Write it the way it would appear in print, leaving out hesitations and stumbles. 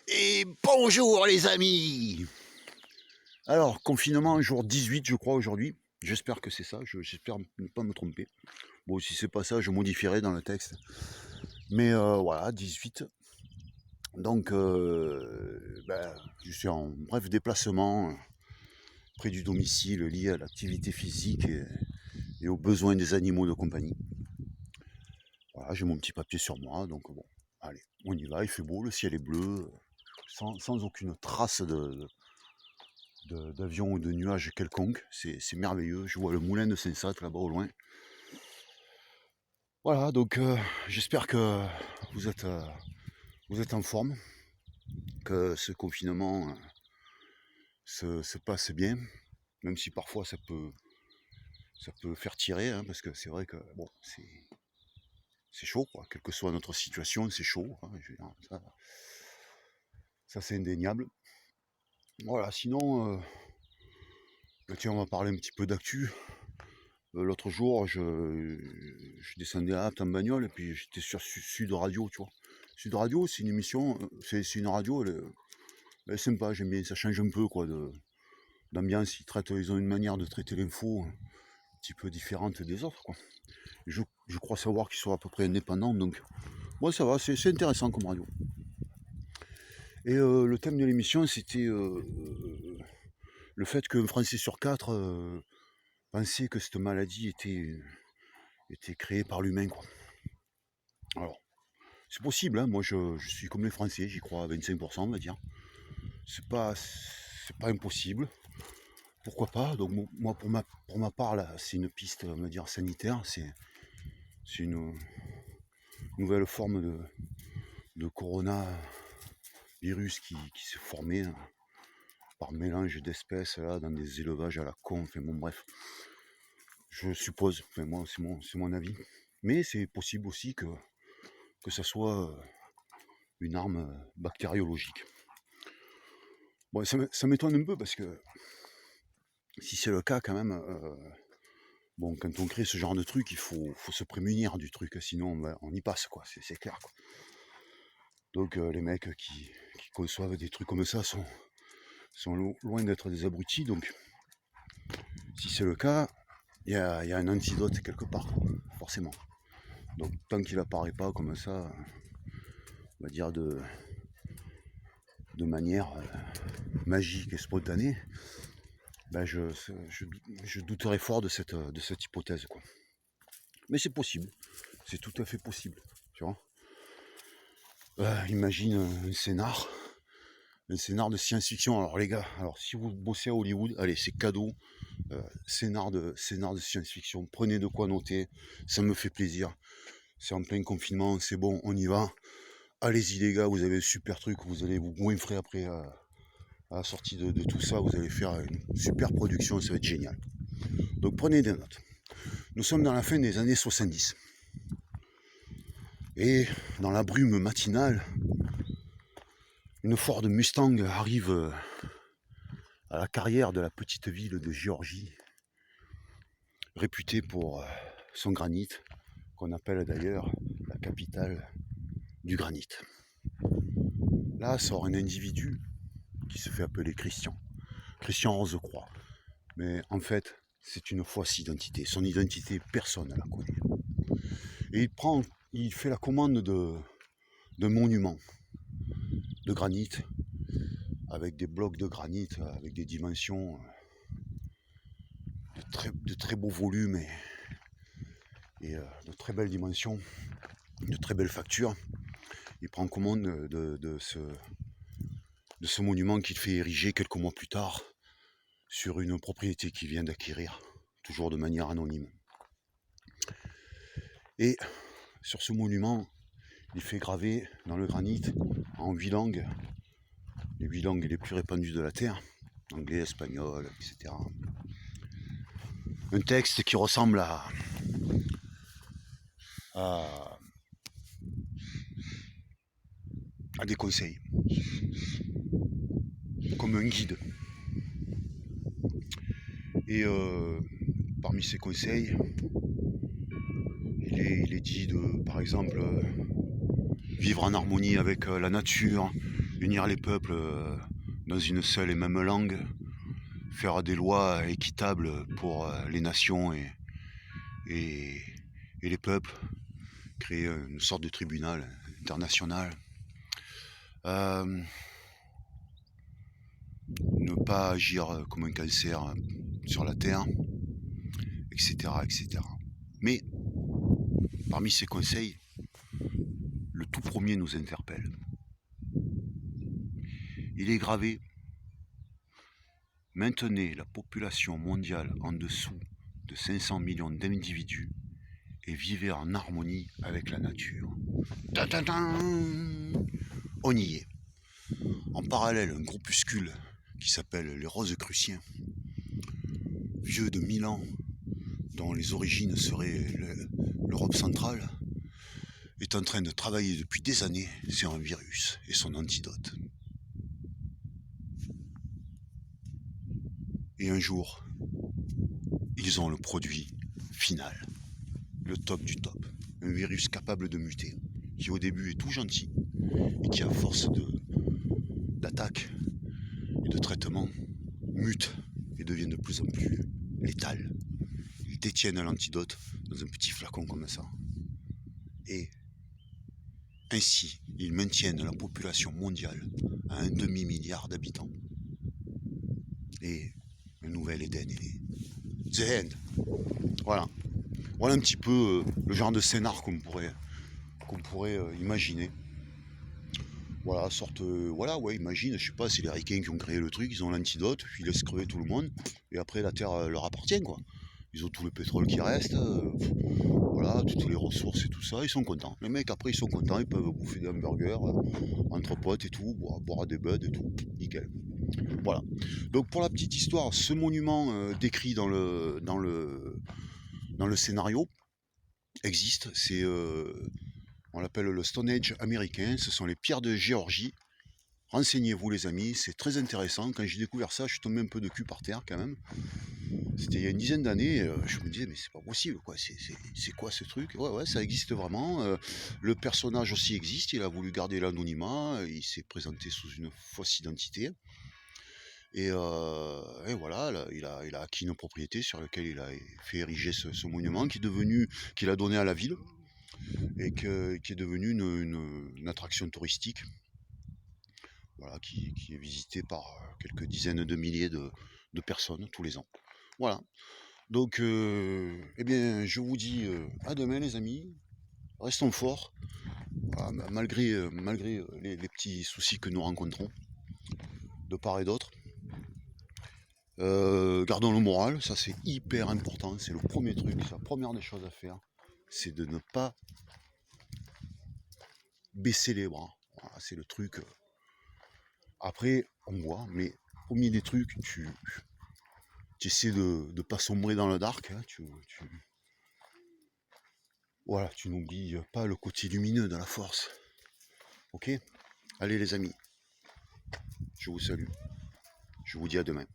Et bonjour les amis. Alors, confinement, jour 18 je crois aujourd'hui. J'espère que c'est ça, j'espère ne pas me tromper. Bon, si c'est pas ça, je modifierai dans le texte. Mais voilà, 18. Donc, je suis en bref déplacement près du domicile lié à l'activité physique et aux besoins des animaux de compagnie. Voilà, j'ai mon petit papier sur moi, donc bon, allez, on y va, il fait beau, le ciel est bleu, sans aucune trace d'avion ou de nuages quelconque. C'est merveilleux. Je vois le moulin de Saint-Sath là-bas au loin. Voilà, donc j'espère que vous êtes, euh, vous êtes en forme, que ce confinement se passe bien, même si parfois ça peut faire tirer, hein, parce que c'est vrai que bon, c'est chaud, quoi. Quelle que soit notre situation, c'est chaud, hein, ça c'est indéniable. Voilà, sinon, tiens, on va parler un petit peu d'actu. L'autre jour, je descendais à Apt en bagnole et puis j'étais sur Sud Radio, tu vois. Sud Radio, c'est une émission, c'est une radio, elle est sympa, j'aime bien, ça change un peu quoi d'ambiance. Ils ont une manière de traiter l'info un petit peu différente des autres, quoi. Je crois savoir qu'ils sont à peu près indépendants, donc ouais, ça va, c'est intéressant comme radio. Et le thème de l'émission, c'était le fait qu'un Français sur quatre pensait que cette maladie était créée par l'humain, quoi. Alors, c'est possible, hein. Moi je suis comme les Français, j'y crois à 25%, on va dire. C'est pas impossible. Pourquoi pas? Donc moi pour ma part là, c'est une piste, on va dire, sanitaire, c'est une nouvelle forme de coronavirus qui s'est formé hein, par mélange d'espèces là dans des élevages à la con, enfin bon bref. Je suppose, enfin moi c'est mon avis. Mais c'est possible aussi que ça soit une arme bactériologique. Bon, ça m'étonne un peu parce que si c'est le cas quand même, bon, quand on crée ce genre de truc, il faut se prémunir du truc, sinon on y passe, quoi, c'est clair, quoi. Donc les mecs qui conçoivent des trucs comme ça sont loin d'être des abrutis, donc si c'est le cas, il y a un antidote quelque part, forcément. Donc tant qu'il apparaît pas comme ça, on va dire de manière magique et spontanée, ben je douterais fort de cette hypothèse, quoi. Mais c'est possible, c'est tout à fait possible, tu vois. Imagine un scénar de science-fiction. Alors les gars, alors si vous bossez à Hollywood, allez, c'est cadeau. Scénar de science-fiction, prenez de quoi noter, ça me fait plaisir. C'est en plein confinement, c'est bon, on y va. Allez-y les gars, vous avez un super truc, vous allez vous goinfrer après à la sortie de tout ça, vous allez faire une super production, ça va être génial. Donc prenez des notes. Nous sommes dans la fin des années 70. Et dans la brume matinale, une Ford Mustang arrive à la carrière de la petite ville de Géorgie, réputée pour son granit, qu'on appelle d'ailleurs la capitale du granit. Là sort un individu qui se fait appeler Christian Rosecroix. Mais en fait, c'est une fausse identité. Son identité, personne ne la connaît. Et il fait la commande d'un monument de granit, avec des blocs de granit, avec des dimensions de très beaux volumes et de très belles dimensions, de très belles factures. Il prend commande de ce monument qu'il fait ériger quelques mois plus tard sur une propriété qu'il vient d'acquérir, toujours de manière anonyme. Et sur ce monument, il fait graver dans le granit en 8 langues, les 8 langues les plus répandues de la Terre, anglais, espagnol, etc. Un texte qui ressemble à des conseils, comme un guide. Et parmi ces conseils, il est dit de, par exemple, vivre en harmonie avec la nature, unir les peuples dans une seule et même langue, faire des lois équitables pour les nations et les peuples, créer une sorte de tribunal international, ne pas agir comme un cancer sur la terre, etc., etc. Mais parmi ces conseils, le tout premier nous interpelle. Il est gravé: maintenez la population mondiale en dessous de 500 millions d'individus et vivez en harmonie avec la nature. On y est. En parallèle, un groupuscule qui s'appelle les Rosicruciens, vieux de 1000 ans, dont les origines seraient l'Europe centrale, est en train de travailler depuis des années sur un virus et son antidote. Et un jour, ils ont le produit final, le top du top. Un virus capable de muter, qui au début est tout gentil, et qui à force d'attaque et de traitement mute et devient de plus en plus létal. Ils détiennent l'antidote dans un petit flacon comme ça. Et ainsi, ils maintiennent la population mondiale à un demi-milliard d'habitants. Et le nouvel Eden est né. The End. Voilà. Voilà un petit peu le genre de scénar qu'on pourrait imaginer. Voilà, imagine, je sais pas, c'est les ricains qui ont créé le truc, ils ont l'antidote, puis ils laissent crever tout le monde, et après la terre leur appartient, quoi. Ils ont tout le pétrole qui reste, voilà, toutes les ressources et tout ça, ils sont contents. Les mecs après ils sont contents, ils peuvent bouffer des hamburgers entre potes et tout, boire des buds et tout, nickel. Voilà. Donc pour la petite histoire, ce monument décrit dans le scénario existe, c'est on l'appelle le Stone Age américain, ce sont les pierres de Géorgie. Renseignez-vous les amis, c'est très intéressant. Quand j'ai découvert ça, je suis tombé un peu de cul par terre quand même. C'était il y a une dizaine d'années, je me disais mais c'est pas possible quoi, c'est quoi ce truc? Ouais, ça existe vraiment. Le personnage aussi existe, il a voulu garder l'anonymat, il s'est présenté sous une fausse identité. Et voilà, là, il a acquis une propriété sur laquelle il a fait ériger ce monument qu'il a donné à la ville et qui est devenu une attraction touristique, voilà, qui est visitée par quelques dizaines de milliers de personnes tous les ans. Voilà. Donc, eh bien, je vous dis à demain, les amis. Restons forts, voilà, malgré les petits soucis que nous rencontrons de part et d'autre. Gardons le moral, ça c'est hyper important, c'est le premier truc, c'est la première des choses à faire, c'est de ne pas baisser les bras. Voilà, c'est le truc. Après, on voit, mais au milieu des trucs, tu essaies de ne pas sombrer dans le dark, hein, voilà, tu n'oublies pas le côté lumineux de la force. Ok ? Allez les amis, je vous salue, je vous dis à demain.